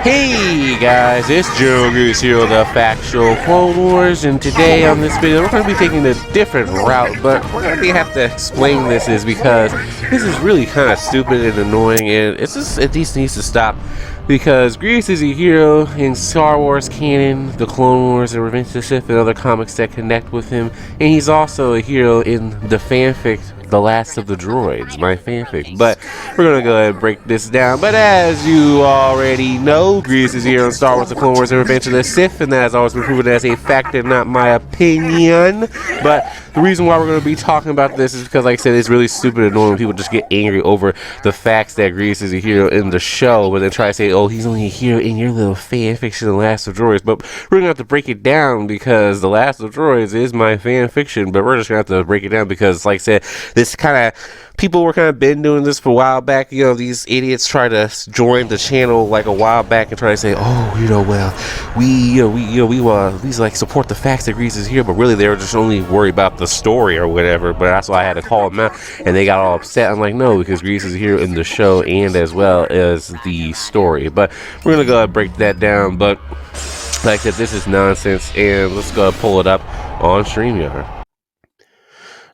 Hey guys, it's GrievousIsAHero, the factual Clone Wars, and today on this video we're going to be taking a different route, but we're going to have to explain this is because this is really kind of stupid and annoying, and it needs to stop. Because Grievous is a hero in Star Wars canon, the Clone Wars, and Revenge of the Sith, and other comics that connect with him, and he's also a hero in the fanfic The Last of the Droids, my fanfic. But we're gonna go ahead and break this down. But as you already know, Grievous is here in Star Wars: The Clone Wars and Revenge of the Sith, and that has always been proven as a fact and not my opinion. But the reason why we're going to be talking about this is because, like I said, it's really stupid and annoying when people just get angry over the facts that Grievous is a hero in the show, but then try to say, oh, he's only a hero in your little fan fiction, The Last of Droids. But we're going to have to break it down because The Last of Droids is my fan fiction, but we're just going to have to break it down because, like I said, this kind of... People were kind of been doing this for a while back. You know, these idiots try to join the channel like a while back and try to say, oh, you know, well, we like support the facts that Grievous is here, but really they were just only worried about the story or whatever. But that's why I had to call them out, and they got all upset. I'm like, no, because Grievous is here in the show and as well as the story. But we're gonna go ahead and break that down. But like I said, this is nonsense, and let's go ahead and pull it up on StreamYard.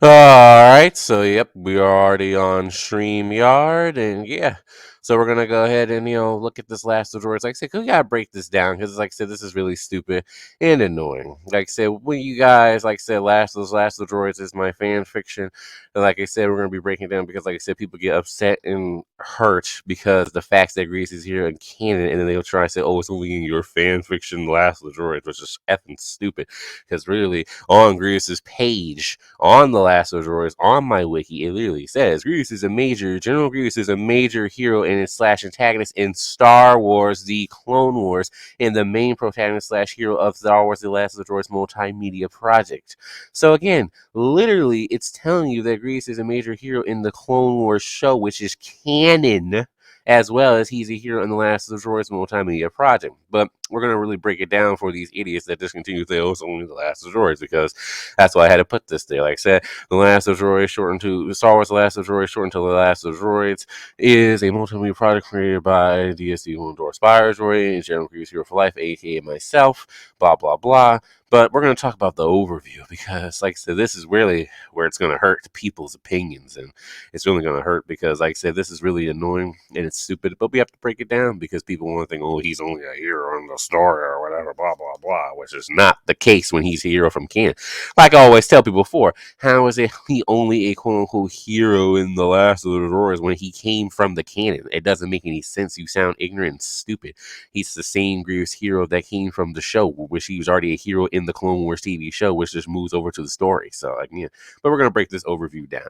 Alright, so yep, we are already on StreamYard, and yeah, so we're gonna go ahead and, look at this Last of Droids. Like I said, we gotta break this down, because like I said, this is really stupid and annoying. Like I said, when you guys, like I said, Last of Droids is my fan fiction, and like I said, we're gonna be breaking it down, because like I said, people get upset and hurt because the facts that Grievous is here in canon, and then they'll try to say, oh, it's only in your fan fiction, Last of Droids, which is effing stupid, because really, on Grievous's page, on the Last of Droids, on my wiki, it literally says General Grievous is a major hero and slash antagonist in Star Wars: The Clone Wars, and the main protagonist slash hero of Star Wars: The Last of the Droids multimedia project. So again, literally, it's telling you that Grievous is a major hero in the Clone Wars show, which is canon, as well as he's a hero in the Last of the Droids multimedia project. But we're going to really break it down for these idiots that just continue to say, oh, it's only the Last of the Droids, because that's why I had to put this there. Like I said, the Last of the Droids, shortened to Star Wars: The Last of the Droids, shortened to The Last of the Droids, is a multimedia project created by DSD who endorse Spire Droid and General Grievous Hero for Life, aka myself, blah, blah, blah. But we're going to talk about the overview, because, like I said, this is really where it's going to hurt people's opinions, and it's really going to hurt because, like I said, this is really annoying and it's stupid, but we have to break it down because people want to think, oh, he's only a hero in the story or whatever, blah, blah, blah, which is not the case when he's a hero from canon. Like I always tell people before, how is he only a quote-unquote hero in The Last of the Droids when he came from the canon? It doesn't make any sense. You sound ignorant and stupid. He's the same Grievous hero that came from the show, which he was already a hero in the Clone Wars TV show, which just moves over to the story. So, like, yeah. But we're going to break this overview down.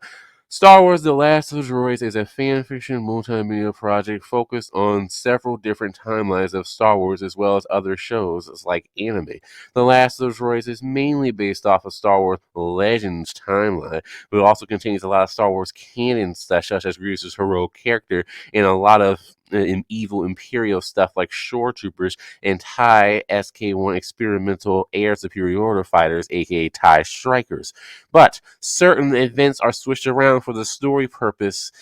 Star Wars: The Last of the Droids is a fanfiction multimedia project focused on several different timelines of Star Wars as well as other shows like anime. The Last of the Droids is mainly based off of Star Wars Legends timeline, but it also contains a lot of Star Wars canon stuff, such as Grievous' heroic character, and a lot of evil Imperial stuff like Shore Troopers and TIE SK-1 experimental air superiority fighters, aka TIE Strikers. But certain events are switched around for the story purposes,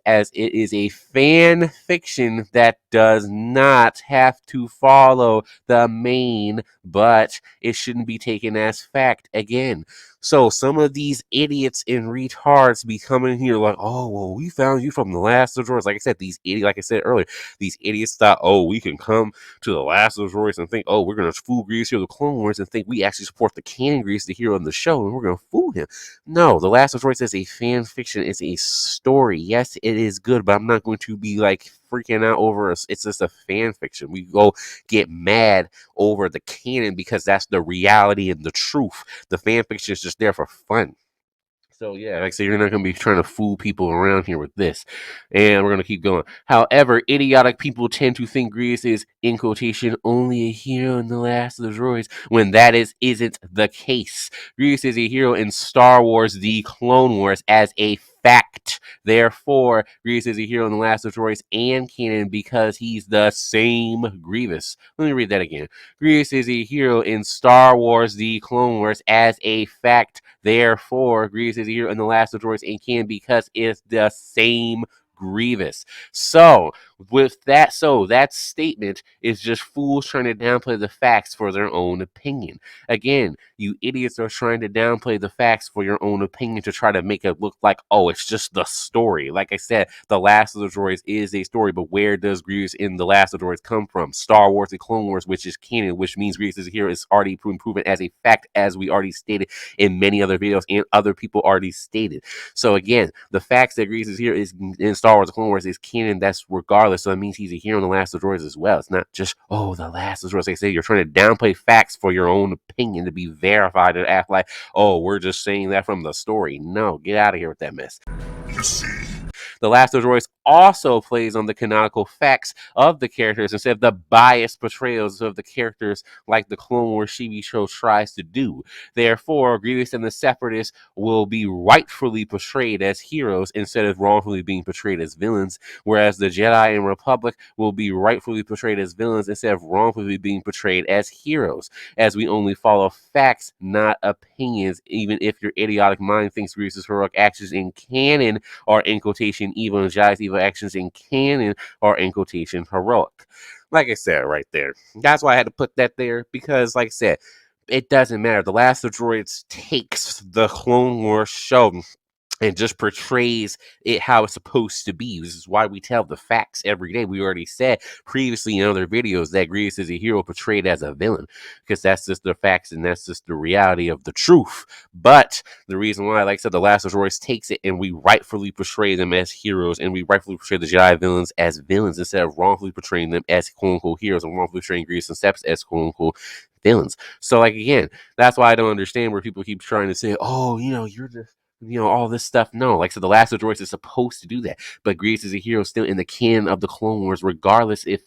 as it is a fan fiction that does not have to follow the main, but it shouldn't be taken as fact again. So some of these idiots and retards be coming here like, oh, well, we found you from The Last of the Droids. Like I said, like I said earlier, these idiots thought, oh, we can come to The Last of the Droids and think, oh, we're going to fool Grievous here, the Clone Wars, and think we actually support the canon Grievous, the hero in the show, and we're going to fool him. No, The Last of the Droids is a fan fiction. It's a story. Yes, it is good, but I'm not going to be like freaking out over us. It's just a fan fiction. We go get mad over the canon because that's the reality and the truth. The fan fiction is just there for fun. So yeah, like I say, you're not going to be trying to fool people around here with this. And we're going to keep going. However, idiotic people tend to think Grievous is, in quotation, only a hero in The Last of the Droids, when that isn't the case. Grievous is a hero in Star Wars: The Clone Wars as a fact. Therefore, Grievous is a hero in The Last of the Droids and canon because he's the same Grievous. Let me read that again. Grievous is a hero in Star Wars: The Clone Wars as a fact. Therefore, Grievous is a hero in The Last of the Droids and canon because it's the same Grievous. So, With that, so that statement is just fools trying to downplay the facts for their own opinion. Again, you idiots are trying to downplay the facts for your own opinion to try to make it look like, oh, it's just the story. Like I said, The Last of the Droids is a story, but where does Grievous in The Last of the Droids come from? Star Wars and Clone Wars, which is canon, which means Grievous is here, is already proven as a fact, as we already stated in many other videos and other people already stated. So again, the facts that Grievous is here is in Star Wars and Clone Wars is canon. That's regardless. So that means he's a hero in The Last of the Droids as well. It's not just, oh, The Last of the Droids. Like I say, you're trying to downplay facts for your own opinion to be verified and act like, oh, we're just saying that from the story. No, get out of here with that mess. You see, The Last of the Droids also plays on the canonical facts of the characters instead of the biased portrayals of the characters like the Clone Wars TV show tries to do. Therefore, Grievous and the Separatists will be rightfully portrayed as heroes instead of wrongfully being portrayed as villains, whereas the Jedi and Republic will be rightfully portrayed as villains instead of wrongfully being portrayed as heroes, as we only follow facts, not opinions, even if your idiotic mind thinks Grievous' heroic actions in canon are in quotation evil and Jedi's evil actions in canon are in quotation heroic. Like I said right there. That's why I had to put that there, because like I said, it doesn't matter. The Last of the Droids takes the Clone Wars show and just portrays it how it's supposed to be. This is why we tell the facts every day. We already said previously in other videos that Grievous is a hero portrayed as a villain, because that's just the facts and that's just the reality of the truth. But the reason why, like I said, The Last of the Droids takes it and we rightfully portray them as heroes, and we rightfully portray the Jedi villains as villains instead of wrongfully portraying them as quote-unquote heroes and wrongfully portraying Grievous and Seps as quote-unquote villains. So, like, again, that's why I don't understand where people keep trying to say, oh, you're just, all this stuff. No, like I said, The Last of the Droids is supposed to do that, but Grievous is a hero still in the canon of the Clone Wars, regardless if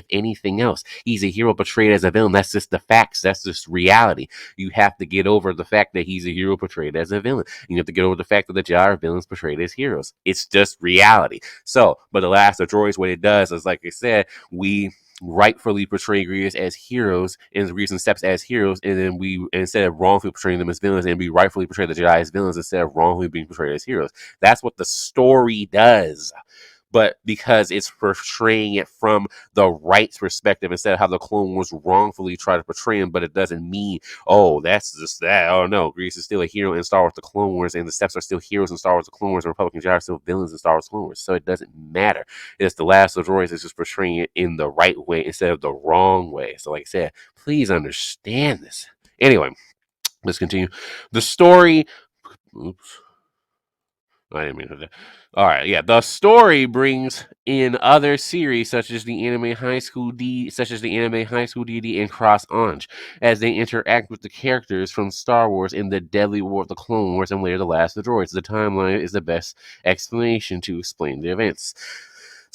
anything else. He's a hero portrayed as a villain. That's just the facts. That's just reality. You have to get over the fact that he's a hero portrayed as a villain. You have to get over the fact that the Jedi are villains portrayed as heroes. It's just reality. So, but The Last of the Droids, what it does is, like I said, we rightfully portray Grievous as heroes and Grievous and Seps as heroes, and then we, instead of wrongfully portraying them as villains, and we rightfully portray the Jedi as villains instead of wrongfully being portrayed as heroes. That's what the story does. But because it's portraying it from the right perspective instead of how the Clone Wars wrongfully try to portray him, but it doesn't mean, oh, that's just that. Oh, no, Grievous is still a hero in Star Wars The Clone Wars, and the Seps are still heroes in Star Wars The Clone Wars, and Republican Jedi are still villains in Star Wars Clone Wars. So it doesn't matter. It's The Last of the Droids is just portraying it in the right way instead of the wrong way. So like I said, please understand this. Anyway, let's continue. The story... Oops. I didn't mean to do that. All right, yeah. The story brings in other series such as the anime High School DD and Cross Ange, as they interact with the characters from Star Wars in the Deadly War of the Clone Wars and later The Last of the Droids. The timeline is the best explanation to explain the events.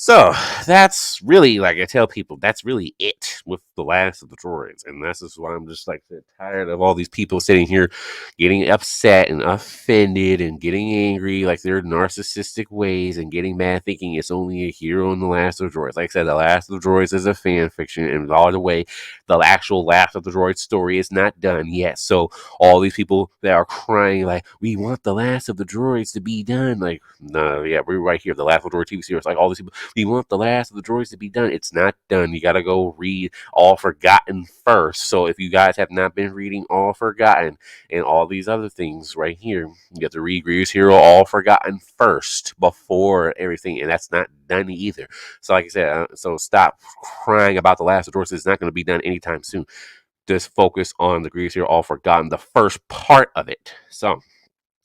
So that's really, like I tell people, that's really it with The Last of the Droids. And that's just why I'm just like tired of all these people sitting here getting upset and offended and getting angry like their narcissistic ways and getting mad thinking it's only a hero in The Last of the Droids. Like I said, The Last of the Droids is a fan fiction, and all the way the actual Last of the Droids story is not done yet. So all these people that are crying like, we want The Last of the Droids to be done, like, no, yeah, we're right here, The Last of the Droids TV series, like all these people, we want The Last of the Droids to be done. It's not done. You gotta go read All Forgotten first. So if you guys have not been reading All Forgotten and all these other things right here, you have to read GrievousIsAHero All Forgotten first before everything, and that's not done either. So like I said, so stop crying about The Last of the Droids. It's not going to be done anytime soon. Just focus on the GrievousIsAHero All Forgotten, the first part of it. So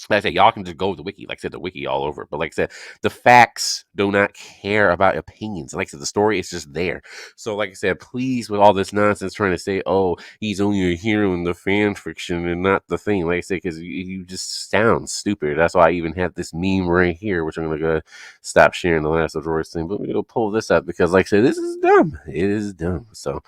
like I said, y'all can just go to the wiki. Like I said, the wiki all over. But like I said, the facts do not care about opinions. Like I said, the story is just there. So like I said, please, with all this nonsense trying to say, oh, he's only a hero in the fan fiction and not the thing. Like I said, because you just sound stupid. That's why I even have this meme right here, which I'm going to go stop sharing the Last of the Droids thing. But we're going to pull this up because like I said, this is dumb. It is dumb. So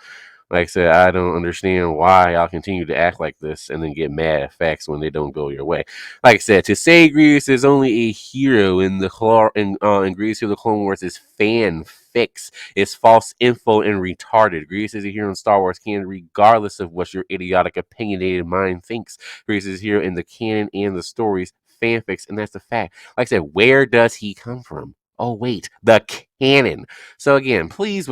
like I said, I don't understand why y'all continue to act like this and then get mad at facts when they don't go your way. Like I said, to say Grievous is only a hero in the Grievous of the Clone Wars is fanfics. It's false info and retarded. Grievous is a hero in Star Wars canon regardless of what your idiotic, opinionated mind thinks. Grievous is a hero in the canon and the stories, fanfics, and that's the fact. Like I said, where does he come from? Oh wait, the canon. So again, please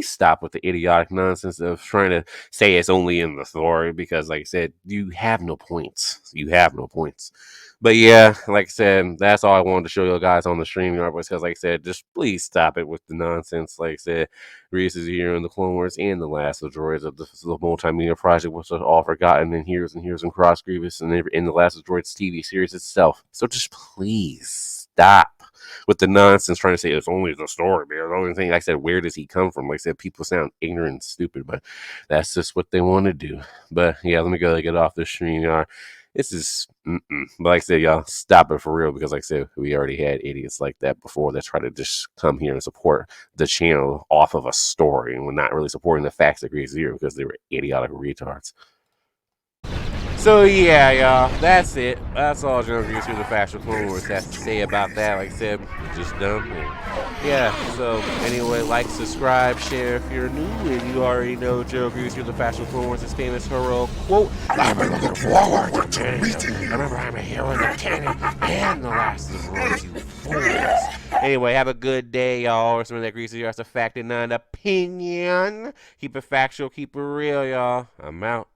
stop with the idiotic nonsense of trying to say it's only in the story because, like I said, you have no points. You have no points. But yeah, like I said, that's all I wanted to show you guys on the stream yard was because, like I said, just please stop it with the nonsense. Like I said, Grievous is here in the Clone Wars and the Last of the Droids of the multimedia project, which was all forgotten in Heroes and Heroes and Cross Grievous and in the Last of the Droids TV series itself. So just please stop with the nonsense trying to say it's only the story, man. The only thing I said, where does he come from? Like I said, people sound ignorant and stupid, but that's just what they want to do. But yeah, let me go get off the stream, y'all. This is, but like I said, y'all, stop it for real because, like I said, we already had idiots like that before that try to just come here and support the channel off of a story and we're not really supporting the facts of GrievousIsAHero because they were idiotic retards. So yeah, y'all, that's it. That's all General Grievous through the Factual Clone Wars has to say about that. Like I said, just dumb. And yeah, so anyway, like, subscribe, share if you're new, and you already know General Grievous through the Factual Clone Wars' famous heroic quote. I've been looking forward to meeting you. Remember, I'm a hero in the canon and the Last of the Droids, you fools. Anyway, have a good day, y'all. Remember that GrievousIsAHero has a fact and not an opinion. Keep it factual, keep it real, y'all. I'm out.